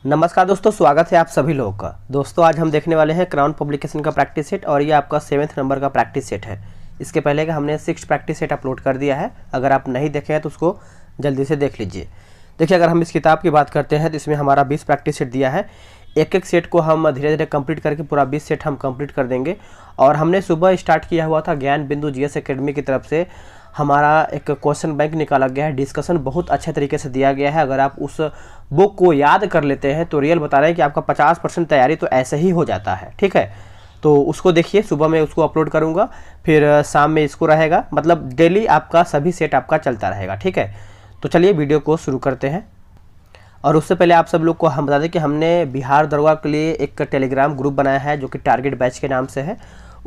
नमस्कार दोस्तों, स्वागत है आप सभी लोगों का। दोस्तों आज हम देखने वाले हैं क्राउन पब्लिकेशन का प्रैक्टिस सेट और ये आपका 7th नंबर का प्रैक्टिस सेट है। इसके पहले का हमने 6 प्रैक्टिस सेट अपलोड कर दिया है। अगर आप नहीं देखे हैं तो उसको जल्दी से देख लीजिए। देखिए, अगर हम इस किताब की बात करते हैं तो इसमें हमारा 20 प्रैक्टिस सेट दिया है। एक एक सेट को हम धीरे धीरे कंप्लीट करके पूरा 20 सेट हम कंप्लीट कर देंगे। और हमने सुबह स्टार्ट किया हुआ था ज्ञान बिंदु जीएस एकेडमी की तरफ से हमारा एक क्वेश्चन बैंक निकाला गया है। डिस्कशन बहुत अच्छे तरीके से दिया गया है। अगर आप उस बुक को याद कर लेते हैं तो रियल बता रहे हैं कि आपका 50% तैयारी तो ऐसे ही हो जाता है। ठीक है, तो उसको देखिए। सुबह मैं उसको अपलोड करूंगा, फिर शाम में इसको रहेगा। मतलब डेली आपका सभी सेट आपका चलता रहेगा। ठीक है, तो चलिए वीडियो को शुरू करते हैं। और उससे पहले आप सब लोग को हम बता दें कि हमने बिहार दरोगा के लिए एक टेलीग्राम ग्रुप बनाया है जो कि टारगेट बैच के नाम से है।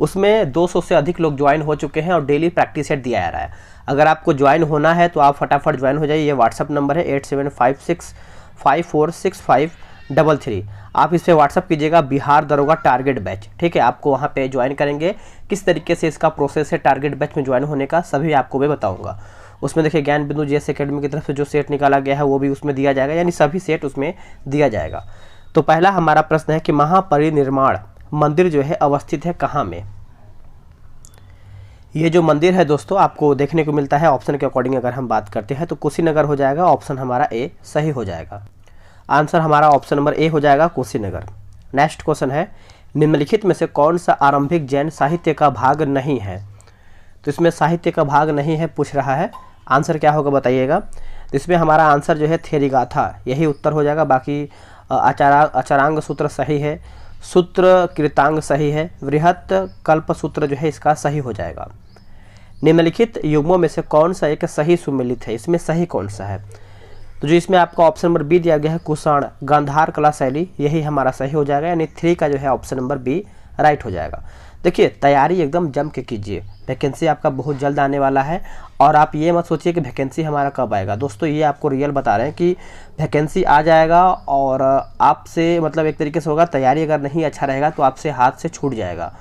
उसमें 200 से अधिक लोग ज्वाइन हो चुके हैं और डेली प्रैक्टिस सेट दिया जा रहा है। अगर आपको ज्वाइन होना है तो आप फटाफट ज्वाइन हो जाइए। ये व्हाट्सअप नंबर है 8756546533। आप इस पर व्हाट्सअप कीजिएगा बिहार दरोगा टारगेट बैच। ठीक है, आपको वहाँ पे ज्वाइन करेंगे। किस तरीके से इसका प्रोसेस है टारगेट बैच में ज्वाइन होने का सभी आपको मैं बताऊँगा। उसमें देखिए ज्ञान बिंदु जीएस एकेडमी की तरफ से जो सेट निकाला गया है वो भी उसमें दिया जाएगा, यानी सभी सेट उसमें दिया जाएगा। तो पहला हमारा प्रश्न है कि महापरिनिर्वाण मंदिर जो है अवस्थित है कहाँ में। ये जो मंदिर है दोस्तों आपको देखने को मिलता है ऑप्शन के अकॉर्डिंग अगर हम बात करते हैं तो कुशीनगर हो जाएगा। ऑप्शन हमारा ए सही हो जाएगा। आंसर हमारा ऑप्शन नंबर ए हो जाएगा, कुशीनगर। नेक्स्ट क्वेश्चन है निम्नलिखित में से कौन सा आरंभिक जैन साहित्य का भाग नहीं है। तो इसमें साहित्य का भाग नहीं है पूछ रहा है। आंसर क्या होगा बताइएगा। तो इसमें हमारा आंसर जो है थेरीगाथा, यही उत्तर हो जाएगा। बाकी आचारांग सूत्र सही है, सूत्र कृतांग सही है, वृहत कल्प सूत्र जो है इसका सही हो जाएगा। निम्नलिखित युग्मों में से कौन सा एक सही सुमेलित है, इसमें सही कौन सा है। तो जो इसमें आपका ऑप्शन नंबर बी दिया गया है कुषाण गांधार कला शैली, यही हमारा सही हो जाएगा। यानी 3 का जो है ऑप्शन नंबर बी राइट हो जाएगा। देखिए तैयारी एकदम जम के कीजिए, वैकेंसी आपका बहुत जल्द आने वाला है। और आप ये मत सोचिए कि वैकेंसी हमारा कब आएगा। दोस्तों ये आपको रियल बता रहे हैं कि वैकेंसी आ जाएगा और आपसे मतलब एक तरीके से होगा। तैयारी अगर नहीं अच्छा रहेगा तो आपसे हाथ से छूट जाएगा।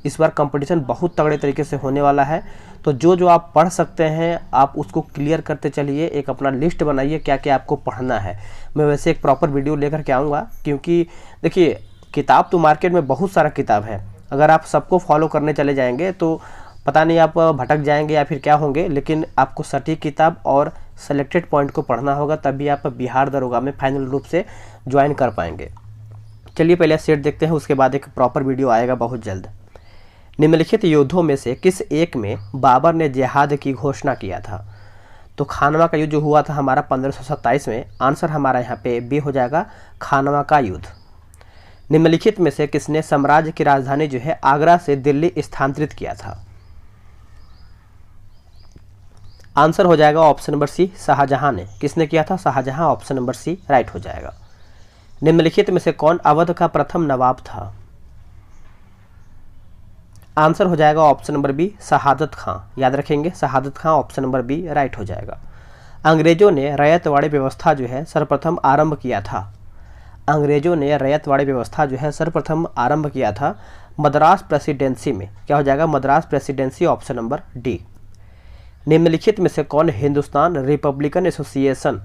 इस बार कंपटीशन बहुत तगड़े तरीके से होने वाला है। तो जो आप पढ़ सकते हैं आप उसको क्लियर करते चलिए। एक अपना लिस्ट बनाइए क्या क्या आपको पढ़ना है। मैं वैसे एक प्रॉपर वीडियो लेकर के आऊँगा, क्योंकि देखिए किताब तो मार्केट में बहुत सारा किताब है। अगर आप सबको फॉलो करने चले जाएंगे तो पता नहीं आप भटक जाएंगे या फिर क्या होंगे। लेकिन आपको सटीक किताब और सेलेक्टेड पॉइंट को पढ़ना होगा, तभी आप बिहार दरोगा में फाइनल रूप से ज्वाइन कर पाएंगे। चलिए पहले सेट देखते हैं, उसके बाद एक प्रॉपर वीडियो आएगा बहुत जल्द। निम्नलिखित योद्धों में से किस एक में बाबर ने जिहाद की घोषणा किया था। तो खानवा का युद्ध जो हुआ था हमारा 1527 में। आंसर हमारा यहाँ पे बी हो जाएगा, खानवा का युद्ध। निम्नलिखित में से किसने साम्राज्य की राजधानी जो है आगरा से दिल्ली स्थानांतरित किया था। आंसर हो जाएगा ऑप्शन नंबर सी, शाहजहां ने। किसने किया था, Shah Jahan. Option number C right हो जाएगा। निम्नलिखित में से कौन अवध का प्रथम नवाब था। आंसर हो जाएगा ऑप्शन नंबर बी, शहादत खां। याद रखेंगे, शहादत खां। ऑप्शन नंबर बी राइट हो जाएगा। अंग्रेजों ने रैयतवाड़ी व्यवस्था जो है सर्वप्रथम आरंभ किया था। अंग्रेजों ने रैयतवाड़ी व्यवस्था जो है सर्वप्रथम आरंभ किया था मद्रास प्रेसिडेंसी में। क्या हो जाएगा, Madras presidency. Option number D. निम्नलिखित में से कौन हिंदुस्तान रिपब्लिकन एसोसिएशन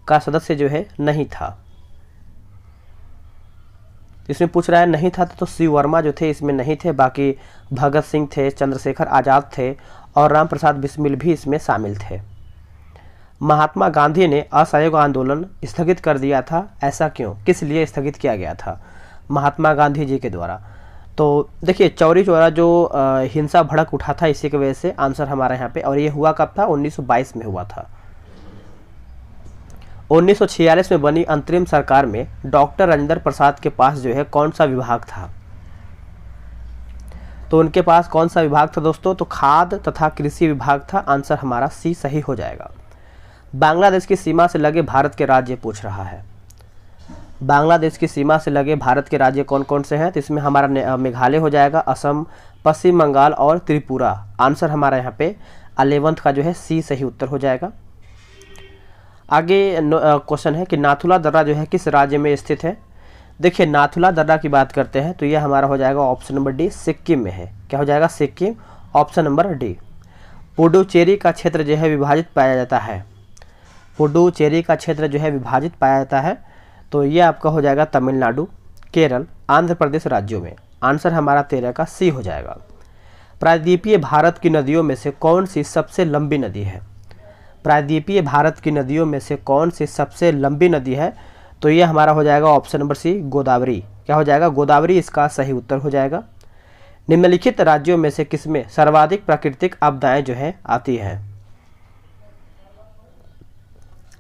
का सदस्य जो है नहीं था। इसमें पूछ रहा है नहीं था तो सी वर्मा जो थे इसमें नहीं थे। बाकी भगत सिंह थे, चंद्रशेखर आज़ाद थे और राम प्रसाद बिस्मिल भी इसमें शामिल थे। महात्मा गांधी ने असहयोग आंदोलन स्थगित कर दिया था, ऐसा क्यों, किस लिए स्थगित किया गया था महात्मा गांधी जी के द्वारा। तो देखिए चौरी चौरा जो हिंसा भड़क उठा था इसी की वजह से। आंसर हमारा यहाँ पे, और ये हुआ कब था, 1922 में हुआ था। 1946 में बनी अंतरिम सरकार में डॉक्टर राजेंद्र प्रसाद के पास जो है कौन सा विभाग था। तो उनके पास कौन सा विभाग था दोस्तों, तो खाद्य तथा कृषि विभाग था। आंसर हमारा सी सही हो जाएगा। बांग्लादेश की सीमा से लगे भारत के राज्य पूछ रहा है। बांग्लादेश की सीमा से लगे भारत के राज्य कौन कौन से हैं। तो इसमें हमारा मेघालय हो जाएगा, असम, पश्चिम बंगाल और त्रिपुरा। आंसर हमारा यहाँ पे 11th का जो है सी सही उत्तर हो जाएगा। आगे क्वेश्चन है कि नाथुला दर्रा जो है किस राज्य में स्थित है। देखिए नाथुला दर्रा की बात करते हैं तो यह हमारा हो जाएगा ऑप्शन नंबर डी, सिक्किम में है। क्या हो जाएगा, Sikkim. Option number D. Puducherry का क्षेत्र जो है विभाजित पाया जाता है। पुडुचेरी का क्षेत्र जो है विभाजित पाया जाता है। तो ये आपका हो जाएगा तमिलनाडु, केरल, आंध्र प्रदेश राज्यों में। आंसर हमारा 13 का सी हो जाएगा। प्रायद्वीपीय भारत की नदियों में से कौन सी सबसे लंबी नदी है? प्रायद्वीपीय भारत की नदियों में से कौन सी सबसे लंबी नदी है? तो ये हमारा हो जाएगा ऑप्शन नंबर सी, गोदावरी। क्या हो जाएगा? गोदावरी इसका सही उत्तर हो जाएगा। निम्नलिखित राज्यों में से किसमें सर्वाधिक प्राकृतिक आपदाएं जो है आती हैं?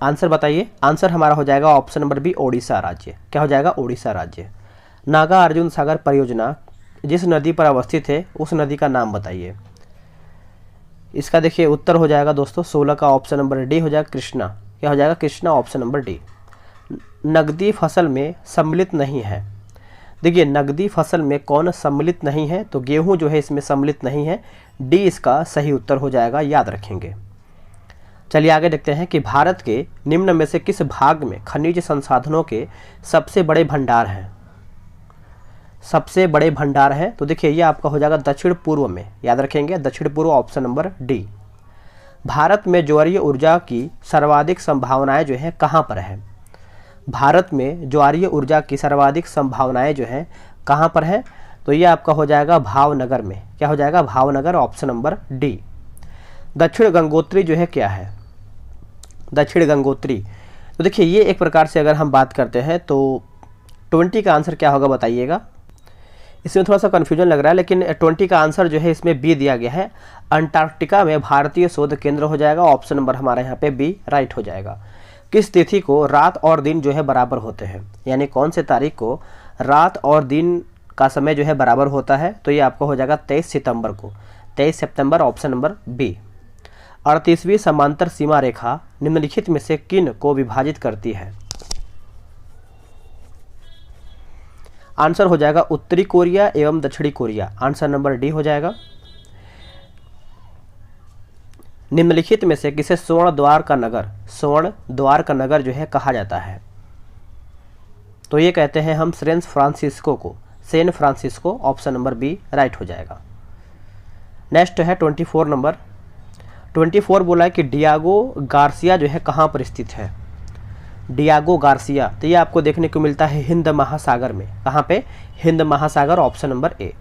आंसर बताइए। आंसर हमारा हो जाएगा ऑप्शन नंबर बी, ओडिशा राज्य। क्या हो जाएगा? ओडिशा राज्य। नागार्जुन सागर परियोजना जिस नदी पर अवस्थित है उस नदी का नाम बताइए। इसका देखिए उत्तर हो जाएगा दोस्तों 16 का ऑप्शन नंबर डी हो जाएगा, कृष्णा। क्या हो जाएगा? Krishna, option number D. नकदी फसल में सम्मिलित नहीं है। देखिए नकदी फसल में कौन सम्मिलित नहीं है? तो गेहूं जो है इसमें सम्मिलित नहीं है। डी इसका सही उत्तर हो जाएगा, याद रखेंगे। चलिए आगे देखते हैं कि भारत के निम्न में से किस भाग में खनिज संसाधनों के सबसे बड़े भंडार हैं? सबसे बड़े भंडार हैं तो देखिए ये आपका हो जाएगा दक्षिण पूर्व में, याद रखेंगे, दक्षिण पूर्व, ऑप्शन नंबर डी। भारत में ज्वारीय ऊर्जा की सर्वाधिक संभावनाएं जो है कहाँ पर है? भारत में ज्वारीय ऊर्जा की सर्वाधिक संभावनाएं जो है कहाँ पर है? तो ये आपका हो जाएगा भावनगर में। क्या हो जाएगा? Bhavnagar, option number D. दक्षिण गंगोत्री जो है क्या है? दक्षिण गंगोत्री तो देखिए ये एक प्रकार से अगर हम बात करते हैं तो 20 का आंसर क्या होगा बताइएगा। इसमें थोड़ा सा कन्फ्यूजन लग रहा है, लेकिन 20 का आंसर जो है इसमें बी दिया गया है। अंटार्कटिका में भारतीय शोध केंद्र हो जाएगा, ऑप्शन नंबर हमारा यहाँ पे बी राइट हो जाएगा। किस तिथि को रात और दिन जो है बराबर होते हैं? यानी कौन से तारीख को रात और दिन का समय जो है बराबर होता है? तो ये आपको हो जाएगा 23 सितंबर को, 23 सितंबर, ऑप्शन नंबर बी। 38वीं समांतर सीमा रेखा निम्नलिखित में से किन को विभाजित करती है? आंसर हो जाएगा उत्तरी कोरिया एवं दक्षिणी कोरिया। आंसर नंबर डी हो जाएगा। निम्नलिखित में से किसे स्वर्ण द्वार का नगर जो है कहा जाता है? तो ये कहते हैं हम सैन फ्रांसिस्को को, San Francisco, option number B right हो जाएगा। नेक्स्ट है 24 नंबर। 24 बोला है कि डियागो गार्सिया जो है कहाँ पर स्थित है? डियागो गार्सिया तो ये आपको देखने को मिलता है हिंद महासागर में। कहाँ पे? हिंद महासागर, ऑप्शन नंबर ए।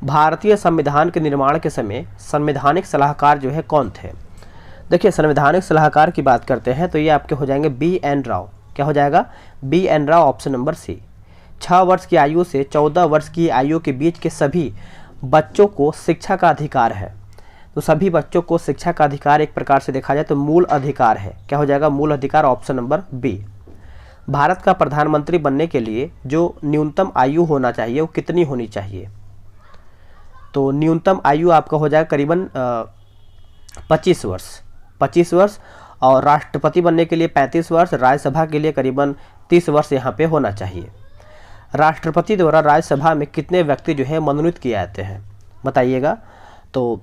भारतीय संविधान के निर्माण के समय संवैधानिक सलाहकार जो है कौन थे? देखिए संवैधानिक सलाहकार की बात करते हैं तो ये आपके हो जाएंगे बी एन राव। क्या हो जाएगा? B N Rao, option number C. 6 वर्ष की आयु से 14 वर्ष की आयु के बीच के सभी बच्चों को शिक्षा का अधिकार है। तो सभी बच्चों को शिक्षा का अधिकार एक प्रकार से देखा जाए तो मूल अधिकार है। क्या हो जाएगा? मूल अधिकार, ऑप्शन नंबर बी। भारत का प्रधानमंत्री बनने के लिए जो न्यूनतम आयु होना चाहिए वो कितनी होनी चाहिए? तो न्यूनतम आयु आपका हो जाएगा करीबन 25 वर्ष, और राष्ट्रपति बनने के लिए 35 वर्ष, राज्यसभा के लिए करीबन 30 वर्ष यहाँ पे होना चाहिए। राष्ट्रपति द्वारा राज्यसभा में कितने व्यक्ति जो है मनोनीत किए जाते हैं बताइएगा। तो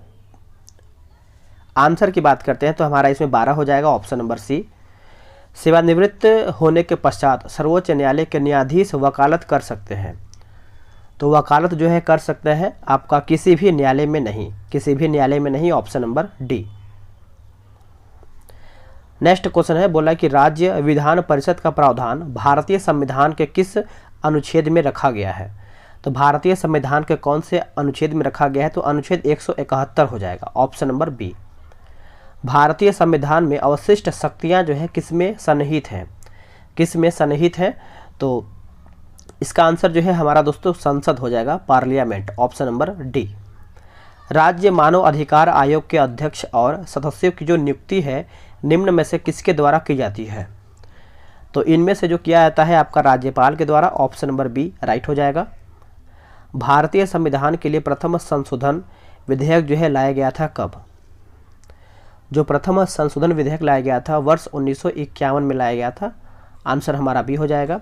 आंसर की बात करते हैं तो हमारा इसमें 12 हो जाएगा, ऑप्शन नंबर सी। सेवानिवृत्त होने के पश्चात सर्वोच्च न्यायालय के न्यायाधीश वकालत कर सकते हैं। तो वकालत जो है कर सकते हैं आपका किसी भी न्यायालय में नहीं, किसी भी न्यायालय में नहीं, option number D. Next question है, बोला कि राज्य विधान परिषद का प्रावधान भारतीय संविधान के किस अनुच्छेद में रखा गया है? तो भारतीय संविधान के कौन से अनुच्छेद में रखा गया है? तो अनुच्छेद 171 हो जाएगा, ऑप्शन नंबर बी। भारतीय संविधान में अवशिष्ट शक्तियां जो है किसमें सन्निहित हैं? किसमें सन्निहित है? तो इसका आंसर जो है हमारा दोस्तों संसद हो जाएगा, पार्लियामेंट, ऑप्शन नंबर डी। राज्य मानव अधिकार आयोग के अध्यक्ष और सदस्यों की जो नियुक्ति है निम्न में से किसके द्वारा की जाती है? तो इनमें से जो किया जाता है आपका राज्यपाल के द्वारा, ऑप्शन नंबर बी राइट हो जाएगा। भारतीय संविधान के लिए प्रथम संशोधन विधेयक जो है लाया गया था कब? जो प्रथम संशोधन विधेयक लाया गया था वर्ष 1951 में लाया गया था। आंसर हमारा बी हो जाएगा।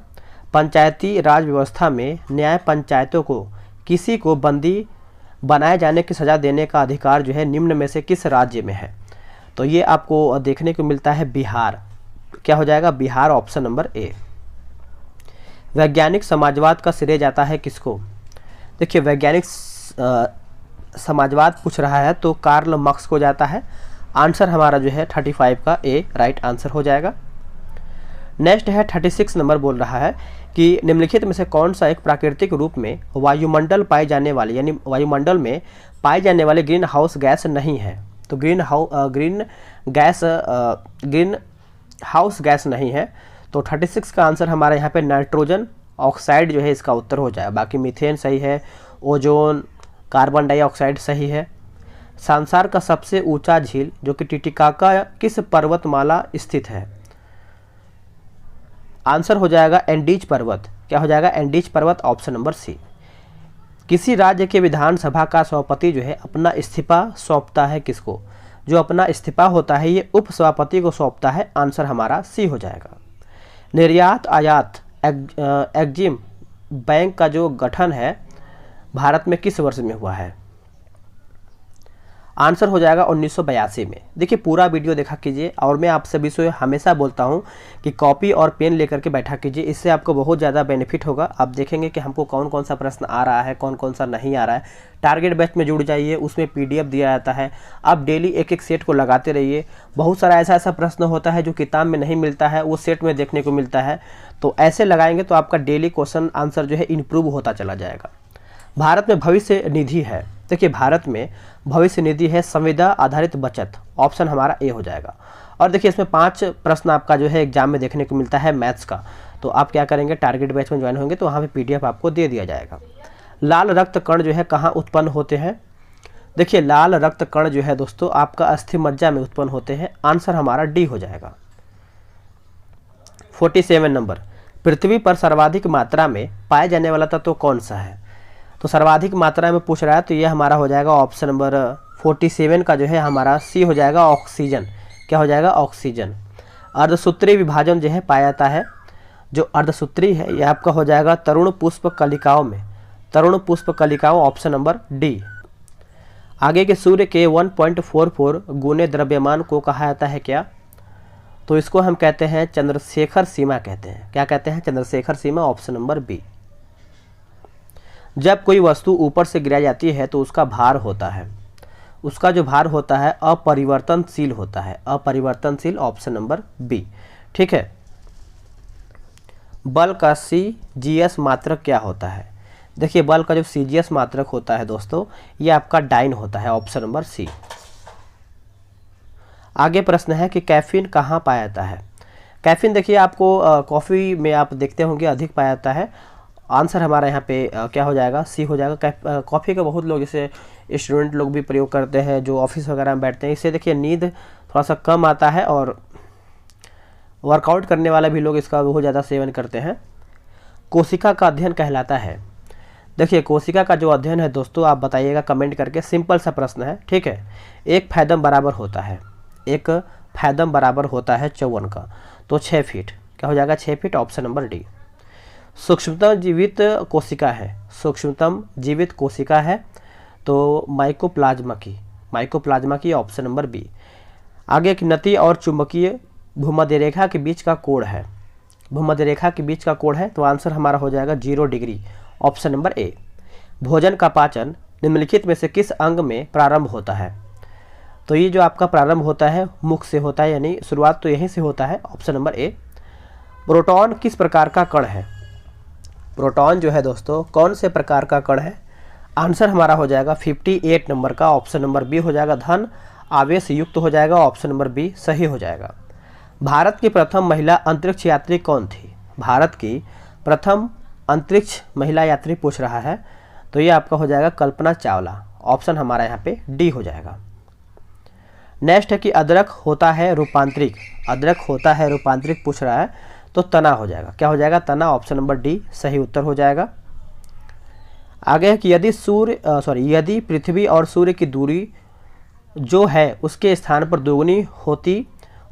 पंचायती राज व्यवस्था में न्याय पंचायतों को किसी को बंदी बनाए जाने की सज़ा देने का अधिकार जो है निम्न में से किस राज्य में है? तो ये आपको देखने को मिलता है बिहार। क्या हो जाएगा? Bihar, option number A. वैज्ञानिक समाजवाद का श्रेय जाता है किसको? देखिए वैज्ञानिक समाजवाद पूछ रहा है तो कार्ल मार्क्स को जाता है। आंसर हमारा जो है 35 का ए राइट आंसर हो जाएगा। नेक्स्ट है 36 नंबर, बोल रहा है कि निम्नलिखित में से कौन सा एक प्राकृतिक रूप में वायुमंडल पाए जाने वाले, यानी वायुमंडल में पाए जाने वाले ग्रीन हाउस गैस नहीं है। तो ग्रीन हाउस गैस नहीं है। तो 36 का आंसर हमारा यहाँ पे नाइट्रोजन ऑक्साइड जो है इसका उत्तर हो जाएगा। बाकी मीथेन सही है, ओजोन, कार्बन डाइऑक्साइड सही है। संसार का सबसे ऊंचा झील जो कि टिटिकाका किस पर्वतमाला स्थित है? आंसर हो जाएगा एंडीज पर्वत। क्या हो जाएगा? एंडीज पर्वत, ऑप्शन नंबर सी। किसी राज्य के विधानसभा का सभापति जो है अपना इस्तीफा सौंपता है किसको? जो अपना इस्तीफा होता है ये उपसभापति को सौंपता है। आंसर हमारा सी हो जाएगा। निर्यात आयात एग्जिम बैंक का जो गठन है भारत में किस वर्ष में हुआ है? आंसर हो जाएगा 1982 में। देखिए पूरा वीडियो देखा कीजिए, और मैं आप सभी से हमेशा बोलता हूं कि कॉपी और पेन लेकर के बैठा कीजिए, इससे आपको बहुत ज़्यादा बेनिफिट होगा। आप देखेंगे कि हमको कौन कौन सा प्रश्न आ रहा है, कौन कौन सा नहीं आ रहा है। टारगेट बैच में जुड़ जाइए, उसमें PDF दिया जाता है। आप डेली एक एक सेट को लगाते रहिए। बहुत सारा ऐसा प्रश्न होता है जो किताब में नहीं मिलता है, वो सेट में देखने को मिलता है। तो ऐसे लगाएंगे तो आपका डेली क्वेश्चन आंसर जो है इम्प्रूव होता चला जाएगा। भारत में भविष्य निधि है। देखिए भारत में भविष्य निधि है संविदा आधारित बचत, ऑप्शन हमारा ए हो जाएगा। और देखिए इसमें 5 प्रश्न आपका जो है एग्जाम में देखने को मिलता है मैथ्स का। तो आप क्या करेंगे, टारगेट बैच में ज्वाइन होंगे तो वहाँ पे PDF आपको दे दिया जाएगा। लाल रक्त कण जो है कहाँ उत्पन्न होते हैं? देखिए लाल रक्त कण जो है दोस्तों आपका अस्थि मज्जा में उत्पन्न होते हैं। आंसर हमारा डी हो जाएगा। 47 नंबर, पृथ्वी पर सर्वाधिक मात्रा में पाए जाने वाला तत्व कौन सा है? तो सर्वाधिक मात्रा में पूछ रहा है तो ये हमारा हो जाएगा ऑप्शन नंबर 47 का जो है हमारा सी हो जाएगा, ऑक्सीजन। क्या हो जाएगा? ऑक्सीजन। अर्धसूत्री विभाजन जो है पाया जाता है, जो अर्धसूत्री है यह आपका हो जाएगा तरुण पुष्प कलिकाओं में, तरुण पुष्प कलिकाओं, ऑप्शन नंबर डी। आगे के सूर्य के 1.44 गुने द्रव्यमान को कहा जाता है क्या? तो इसको हम कहते हैं चंद्रशेखर सीमा कहते हैं। क्या कहते हैं? चंद्रशेखर सीमा, ऑप्शन नंबर बी। जब कोई वस्तु ऊपर से गिराई जाती है तो उसका भार होता है, उसका जो भार होता है अपरिवर्तनशील होता है, अपरिवर्तनशील, ऑप्शन नंबर बी। ठीक है। बल का CGS मात्रक क्या होता है? देखिए बल का जो CGS मात्रक होता है दोस्तों ये आपका डाइन होता है, ऑप्शन नंबर सी। आगे प्रश्न है कि कैफीन कहाँ पाया जाता है? कैफीन देखिए आपको कॉफ़ी में आप देखते होंगे अधिक पाया जाता है। आंसर हमारा यहाँ पे क्या हो जाएगा? सी हो जाएगा। कॉफ़ी का बहुत लोग, जैसे स्टूडेंट लोग भी प्रयोग करते हैं जो ऑफिस वगैरह में बैठते हैं। इससे देखिए नींद थोड़ा सा कम आता है, और वर्कआउट करने वाला भी लोग इसका बहुत ज़्यादा सेवन करते हैं। कोशिका का अध्ययन कहलाता है। देखिए कोशिका का जो अध्ययन है दोस्तों आप बताइएगा कमेंट करके, सिंपल सा प्रश्न है। ठीक है। 1 फैदम बराबर होता है, 1 फैदम बराबर होता है 54 का, तो 6 फीट। क्या हो जाएगा? 6 फीट, ऑप्शन नंबर डी। सूक्ष्मतम जीवित कोशिका है, सूक्ष्मतम जीवित कोशिका है तो माइकोप्लाज्मा की, ऑप्शन नंबर बी। आगे एक नती और चुंबकीय भूमध्य रेखा के बीच का कोण है, भूमध्य रेखा के बीच का कोण है, तो आंसर हमारा हो जाएगा 0 डिग्री, ऑप्शन नंबर ए। भोजन का पाचन निम्नलिखित में से किस अंग में प्रारंभ होता है? तो ये जो आपका प्रारंभ होता है मुख से होता है, यानी शुरुआत तो यहीं से होता है, ऑप्शन नंबर ए। प्रोटॉन किस प्रकार का कण है? प्रोटॉन जो है दोस्तों कौन से प्रकार का कण है? आंसर हमारा हो जाएगा 58 नंबर का, ऑप्शन नंबर बी हो जाएगा। धन आवेश युक्त हो जाएगा, ऑप्शन नंबर बी सही हो जाएगा। भारत की प्रथम महिला अंतरिक्ष यात्री कौन थी? भारत की प्रथम अंतरिक्ष महिला यात्री पूछ रहा है, तो ये आपका हो जाएगा कल्पना चावला, ऑप्शन हमारा यहाँ पे डी हो जाएगा। नेक्स्ट है कि अदरक होता है रूपांतरिक, अदरक होता है रूपांतरिक पूछ रहा है, तो तना हो जाएगा। क्या हो जाएगा? तना, ऑप्शन नंबर डी सही उत्तर हो जाएगा। आगे है कि यदि पृथ्वी और सूर्य की दूरी जो है उसके स्थान पर दोगुनी होती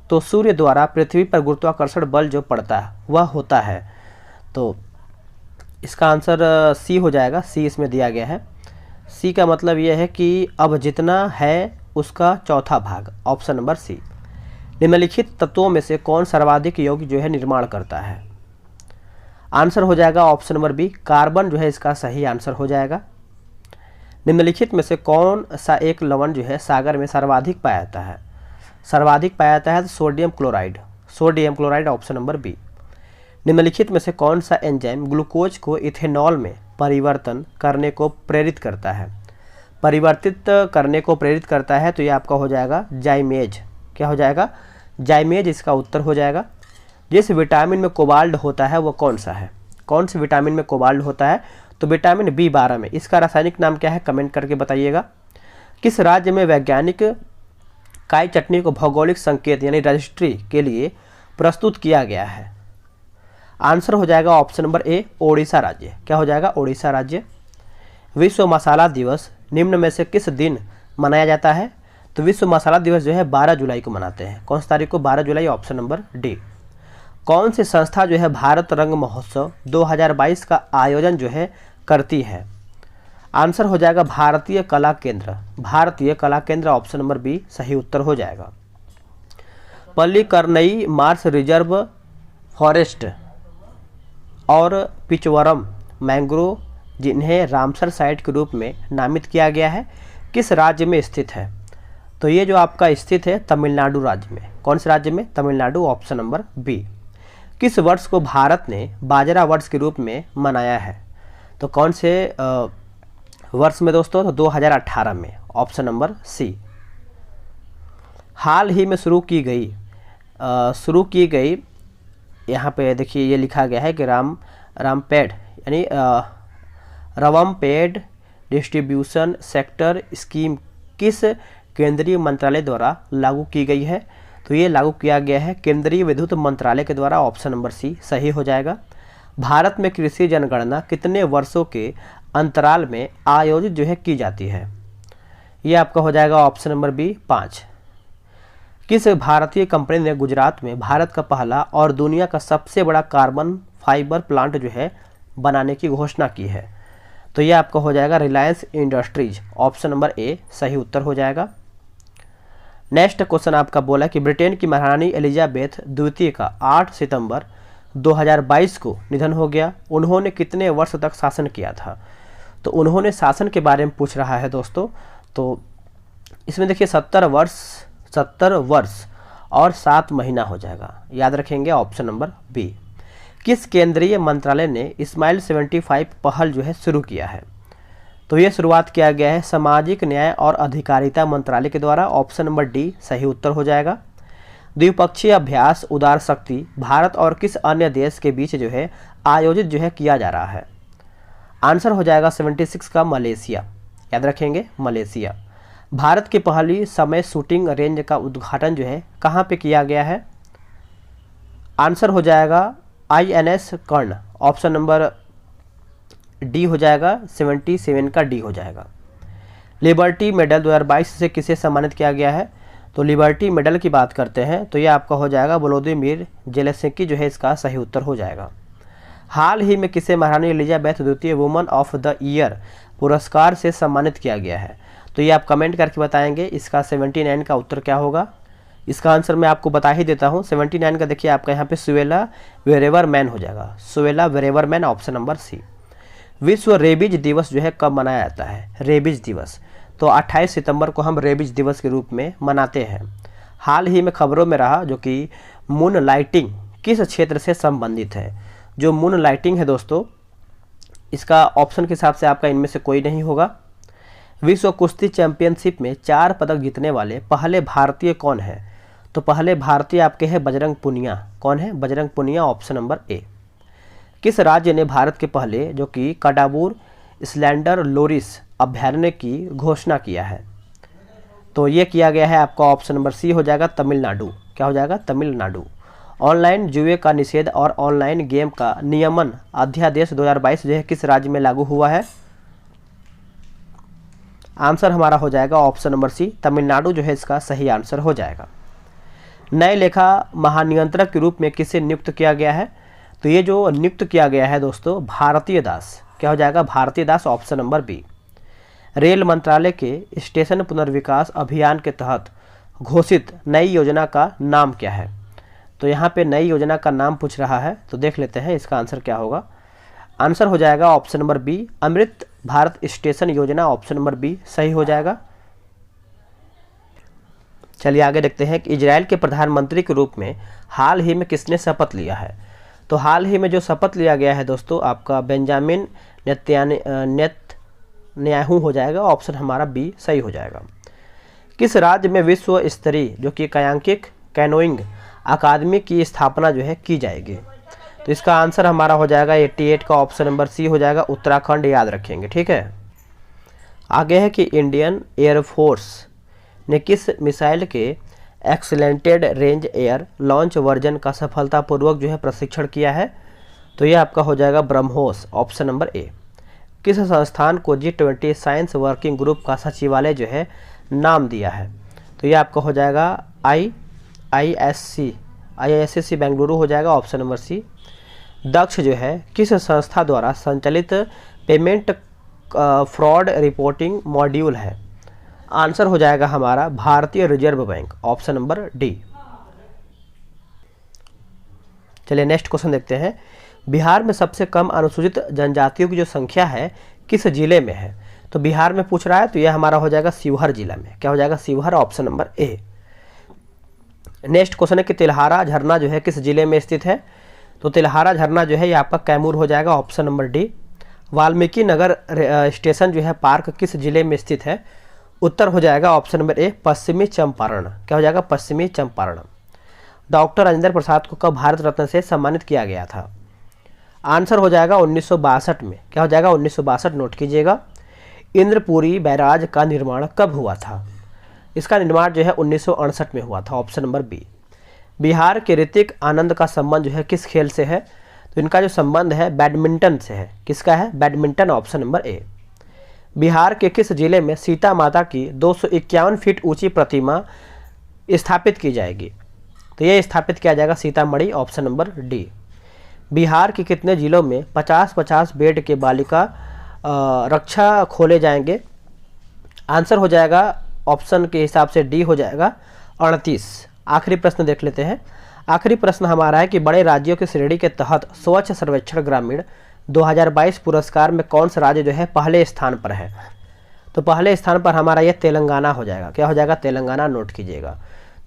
तो सूर्य द्वारा पृथ्वी पर गुरुत्वाकर्षण बल जो पड़ता है वह होता है। तो इसका आंसर सी हो जाएगा, सी इसमें दिया गया है। सी का मतलब यह है कि अब जितना है उसका चौथा भाग, ऑप्शन नंबर सी। निम्नलिखित तत्वों में से कौन सर्वाधिक यौगिक जो है निर्माण करता है? आंसर हो जाएगा ऑप्शन नंबर बी, कार्बन जो है इसका सही आंसर हो जाएगा। निम्नलिखित में से कौन सा एक लवण जो है सागर में सर्वाधिक पाया जाता है? सर्वाधिक पाया जाता है तो sodium chloride, sodium chloride, option number B. निम्नलिखित में से कौन सा एंजाइम ग्लूकोज को इथेनॉल में परिवर्तन करने को प्रेरित करता है? परिवर्तित करने को प्रेरित करता है, तो ये आपका हो जाएगा जाइमेज। क्या हो जाएगा? जाइमेज इसका उत्तर हो जाएगा। जिस विटामिन में कोबाल्ट होता है वो कौन सा है? कौन से विटामिन में कोबाल्ट होता है? तो विटामिन B12 में। इसका रासायनिक नाम क्या है? कमेंट करके बताइएगा। किस राज्य में वैज्ञानिक काई चटनी को भौगोलिक संकेत यानी रजिस्ट्री के लिए प्रस्तुत किया गया है? आंसर हो जाएगा ऑप्शन नंबर ए, ओडिशा राज्य। क्या हो जाएगा? ओडिशा राज्य। विश्व मसाला दिवस निम्न में से किस दिन मनाया जाता है? तो विश्व मसाला दिवस जो है 12 जुलाई को मनाते हैं। कौन सी तारीख को? 12 जुलाई, ऑप्शन नंबर डी। कौन सी संस्था जो है भारत रंग महोत्सव 2022 का आयोजन जो है करती है? आंसर हो जाएगा भारतीय कला केंद्र। भारतीय कला केंद्र, ऑप्शन नंबर बी सही उत्तर हो जाएगा। पल्लीकरनई मार्श रिजर्व फॉरेस्ट और पिचवरम मैंग्रोव जिन्हें रामसर साइट के रूप में नामित किया गया है, किस राज्य में स्थित है? तो ये जो आपका स्थित है तमिलनाडु राज्य में। कौन से राज्य में? Tamil Nadu, option number B. किस वर्ष को भारत ने बाजरा वर्ष के रूप में मनाया है? तो कौन से वर्ष में दोस्तों? तो 2018 में, ऑप्शन नंबर सी। हाल ही में शुरू की गई यहाँ पे देखिए ये लिखा गया है कि रामपेड यानी रवमपेड डिस्ट्रीब्यूशन सेक्टर स्कीम किस केंद्रीय मंत्रालय द्वारा लागू की गई है? तो ये लागू किया गया है केंद्रीय विद्युत मंत्रालय के द्वारा, ऑप्शन नंबर सी सही हो जाएगा। भारत में कृषि जनगणना कितने वर्षों के अंतराल में आयोजित जो है की जाती है? ये आपका हो जाएगा ऑप्शन नंबर बी 5। किस भारतीय कंपनी ने गुजरात में भारत का पहला और दुनिया का सबसे बड़ा कार्बन फाइबर प्लांट जो है बनाने की घोषणा की है? तो ये आपका हो जाएगा Reliance industries, option number A सही उत्तर हो जाएगा। नेक्स्ट क्वेश्चन आपका बोला कि ब्रिटेन की महारानी एलिजाबेथ द्वितीय का 8 सितंबर 2022 को निधन हो गया। उन्होंने कितने वर्ष तक शासन किया था? तो उन्होंने शासन के बारे में पूछ रहा है दोस्तों। तो इसमें देखिए 70 वर्ष और 7 महीना हो जाएगा। याद रखेंगे, ऑप्शन नंबर बी। किस केंद्रीय मंत्रालय ने स्माइल 75 पहल जो है शुरू किया है? तो ये शुरुआत किया गया है सामाजिक न्याय और अधिकारिता मंत्रालय के द्वारा, ऑप्शन नंबर डी सही उत्तर हो जाएगा। द्विपक्षीय अभ्यास उदार शक्ति भारत और किस अन्य देश के बीच जो है आयोजित जो है किया जा रहा है? आंसर हो जाएगा 76 का मलेशिया। याद रखेंगे, मलेशिया। भारत की पहली समय शूटिंग रेंज का उद्घाटन जो है कहाँ पे किया गया है? आंसर हो जाएगा INS कर्ण, ऑप्शन नंबर डी हो जाएगा। 77 का डी हो जाएगा। लिबर्टी मेडल 2022 से किसे सम्मानित किया गया है? तो लिबर्टी मेडल की बात करते हैं तो ये आपका हो जाएगा व्लादिमीर जेलेंस्की जो है इसका सही उत्तर हो जाएगा। हाल ही में किसे महारानी एलिजाबेथ द्वितीय वुमन ऑफ द ईयर पुरस्कार से सम्मानित किया गया है? तो ये आप कमेंट करके बताएंगे। इसका 79 का उत्तर क्या होगा? इसका आंसर मैं आपको बता ही देता हूँ। 79 का देखिए आपका यहाँ पे सुएला वेरेवरमैन हो जाएगा। Suella Braverman, option number C. विश्व रेबीज दिवस जो है कब मनाया जाता है? रेबीज दिवस तो 28 सितंबर को हम रेबीज दिवस के रूप में मनाते हैं। हाल ही में खबरों में रहा जो कि मून लाइटिंग किस क्षेत्र से संबंधित है? जो मून लाइटिंग है दोस्तों, इसका ऑप्शन के हिसाब से आपका इनमें से कोई नहीं होगा। विश्व कुश्ती चैंपियनशिप में 4 पदक जीतने वाले पहले भारतीय कौन है? तो पहले भारतीय आपके हैं बजरंग पुनिया। कौन है? Bajrang Punia, option number A. किस राज्य ने भारत के पहले जो कि कडाबूर स्लैंडर लोरिस अभयारण्य की घोषणा किया है? तो ये किया गया है आपका ऑप्शन नंबर सी हो जाएगा तमिलनाडु। क्या हो जाएगा? तमिलनाडु। ऑनलाइन जुए का निषेध और ऑनलाइन गेम का नियमन अध्यादेश 2022 जो है किस राज्य में लागू हुआ है? आंसर हमारा हो जाएगा ऑप्शन नंबर सी, तमिलनाडु जो है इसका सही आंसर हो जाएगा। नए लेखा महानियंत्रक के रूप में किसे नियुक्त किया गया है? तो ये जो नियुक्त किया गया है दोस्तों भारतीय दास। क्या हो जाएगा? भारतीय दास, ऑप्शन नंबर बी। रेल मंत्रालय के स्टेशन पुनर्विकास अभियान के तहत घोषित नई योजना का नाम क्या है? तो यहाँ पे नई योजना का नाम पूछ रहा है, तो देख लेते हैं इसका आंसर क्या होगा। आंसर हो जाएगा option number B, Amrit Bharat station योजना, ऑप्शन नंबर बी सही हो जाएगा। चलिए आगे देखते हैं कि इजराइल के प्रधानमंत्री के रूप में हाल ही में किसने शपथ लिया है? तो तो हाल ही में जो शपथ लिया गया है दोस्तों आपका बेंजामिन नेतन्याहू हो जाएगा, ऑप्शन हमारा बी सही हो जाएगा। किस राज्य में विश्व स्तरीय जो कि कयांकिक कैनोइंग अकादमी की स्थापना जो है की जाएगी? तो इसका आंसर हमारा हो जाएगा 88 का ऑप्शन नंबर सी हो जाएगा, उत्तराखंड, याद रखेंगे, ठीक है। आगे है कि इंडियन एयरफोर्स ने किस मिसाइल के एक्सीलेंटेड रेंज एयर लॉन्च वर्जन का सफलतापूर्वक जो है प्रशिक्षण किया है? तो ये आपका हो जाएगा ब्रह्मोस, ऑप्शन नंबर ए। किस संस्थान को G20 साइंस वर्किंग ग्रुप का सचिवालय जो है नाम दिया है? तो ये आपका हो जाएगा IISc बेंगलुरु हो जाएगा, ऑप्शन नंबर सी। दक्ष जो है किस संस्था द्वारा संचालित पेमेंट फ्रॉड रिपोर्टिंग मॉड्यूल है? आंसर हो जाएगा हमारा भारतीय reserve bank, option number D. चलिए नेक्स्ट क्वेश्चन देखते हैं। बिहार में सबसे कम अनुसूचित जनजातियों की जो संख्या है किस जिले में है? तो बिहार में पूछ रहा है, तो यह हमारा हो जाएगा शिवहर जिला में। क्या हो जाएगा? Sheohar, option number A. Next question है कि तिलहारा झरना जो है किस जिले में स्थित है? तो तिलहारा झरना जो है ये आपका कैमूर हो जाएगा, option number D. Valmiki Nagar station जो है पार्क किस जिले में स्थित है? उत्तर हो जाएगा ऑप्शन नंबर ए, पश्चिमी चंपारण। क्या हो जाएगा? पश्चिमी चंपारण। डॉक्टर राजेंद्र प्रसाद को कब भारत रत्न से सम्मानित किया गया था? आंसर हो जाएगा 1962 में। क्या हो जाएगा? 1962, नोट कीजिएगा। इंद्रपुरी बैराज का निर्माण कब हुआ था? इसका निर्माण जो है 1968 में हुआ था, ऑप्शन नंबर बी। बिहार के ऋतिक आनंद का संबंध जो है किस खेल से है? तो इनका जो संबंध है बैडमिंटन से है। किसका है? Badminton, option number A. Bihar के किस जिले में सीता माता की 251 फीट ऊंची प्रतिमा स्थापित की जाएगी? तो ये स्थापित किया जाएगा Sitamarhi, option number D. Bihar के कितने जिलों में 50-50 बेड के बालिका रक्षा खोले जाएंगे? आंसर हो जाएगा ऑप्शन के हिसाब से डी हो जाएगा 38। आखिरी प्रश्न देख लेते हैं। आखिरी प्रश्न हमारा है कि बड़े राज्यों की श्रेणी के तहत स्वच्छ सर्वेक्षण ग्रामीण 2022 पुरस्कार में कौन सा राज्य जो है पहले स्थान पर है? तो पहले स्थान पर हमारा यह तेलंगाना हो जाएगा। क्या हो जाएगा? तेलंगाना, नोट कीजिएगा।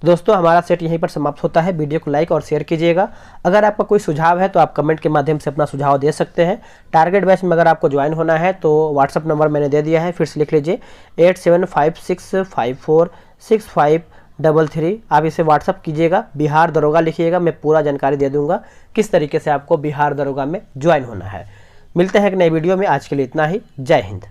तो दोस्तों हमारा सेट यहीं पर समाप्त होता है। वीडियो को लाइक और शेयर कीजिएगा। अगर आपका कोई सुझाव है तो आप कमेंट के माध्यम से अपना सुझाव दे सकते हैं। टारगेट बैच में अगर आपको ज्वाइन होना है तो व्हाट्सअप नंबर मैंने दे दिया है, फिर से लिख लीजिए 8756546533। आप इसे व्हाट्सअप कीजिएगा, बिहार दरोगा लिखिएगा, मैं पूरा जानकारी दे दूंगा किस तरीके से आपको बिहार दरोगा में ज्वाइन होना है। मिलते हैं एक नई वीडियो में, आज के लिए इतना ही। जय हिंद।